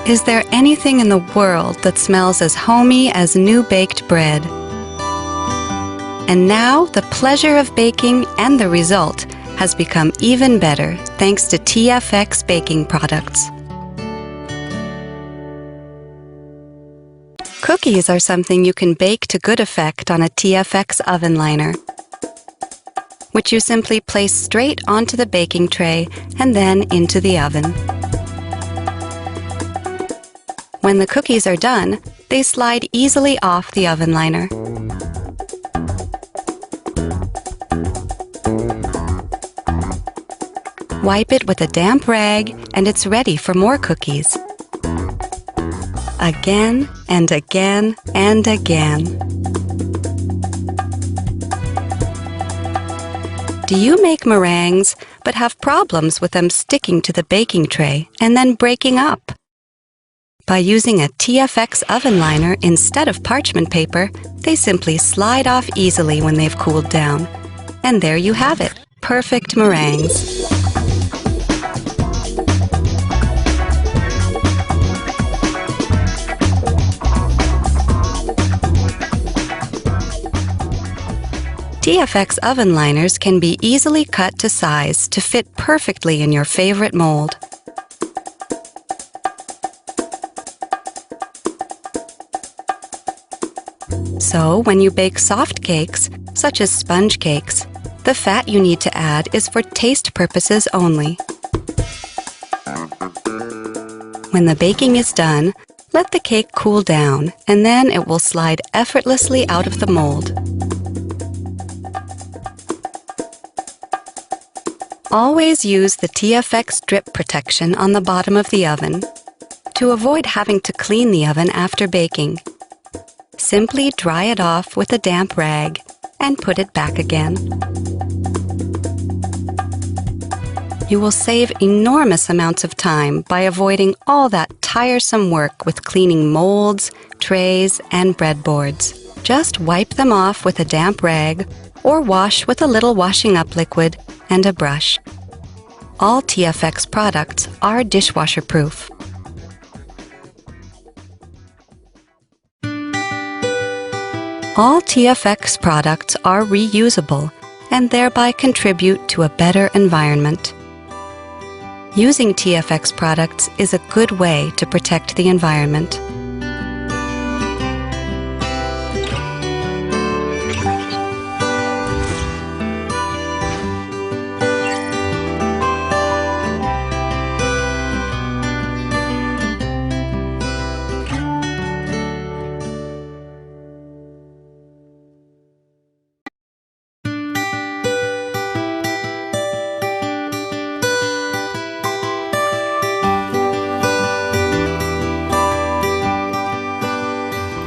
Is there anything in the world that smells as homey as new baked bread? And now the pleasure of baking and the result has become even better thanks to TFX baking products. Cookies are something you can bake to good effect on a TFX oven liner, which you simply place straight onto the baking tray and then into the oven. When the cookies are done, they slide easily off the oven liner. Wipe it with a damp rag and it's ready for more cookies. Again and again and again. Do you make meringues but have problems with them sticking to the baking tray and then breaking up? By using a TFX oven liner instead of parchment paper, they simply slide off easily when they've cooled down. And there you have it, perfect meringues. TFX oven liners can be easily cut to size to fit perfectly in your favorite mold. So, when you bake soft cakes, such as sponge cakes, the fat you need to add is for taste purposes only. When the baking is done, let the cake cool down, and then it will slide effortlessly out of the mold. Always use the TFX drip protection on the bottom of the oven to avoid having to clean the oven after baking. Simply dry it off with a damp rag and put it back again. You will save enormous amounts of time by avoiding all that tiresome work with cleaning molds, trays, and breadboards. Just wipe them off with a damp rag or wash with a little washing up liquid and a brush. All TFX products are dishwasher proof. All TFX products are reusable and thereby contribute to a better environment. Using TFX products is a good way to protect the environment.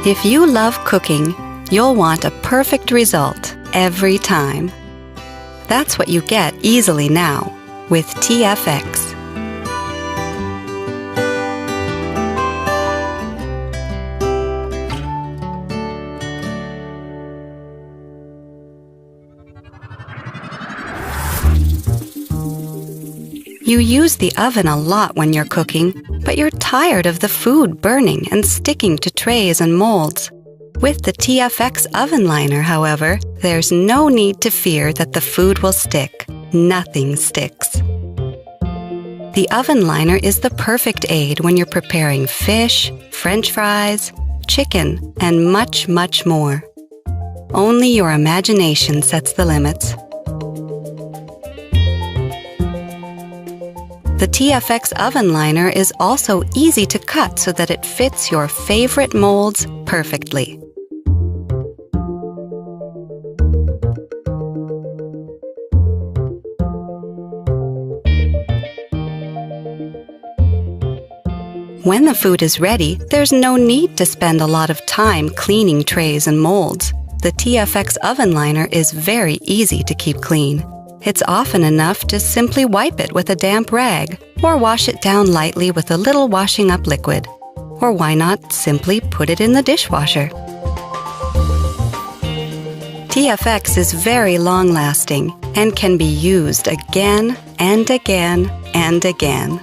If you love cooking, you'll want a perfect result every time. That's what you get easily now with TFX. You use the oven a lot when you're cooking, but you're tired of the food burning and sticking to trays and molds. With the TFX oven liner, however, there's no need to fear that the food will stick. Nothing sticks. The oven liner is the perfect aid when you're preparing fish, French fries, chicken, and much, much more. Only your imagination sets the limits. The TFX oven liner is also easy to cut so that it fits your favorite molds perfectly. When the food is ready, there's no need to spend a lot of time cleaning trays and molds. The TFX oven liner is very easy to keep clean. It's often enough to simply wipe it with a damp rag or wash it down lightly with a little washing up liquid. Or why not simply put it in the dishwasher? TFX is very long-lasting and can be used again and again and again.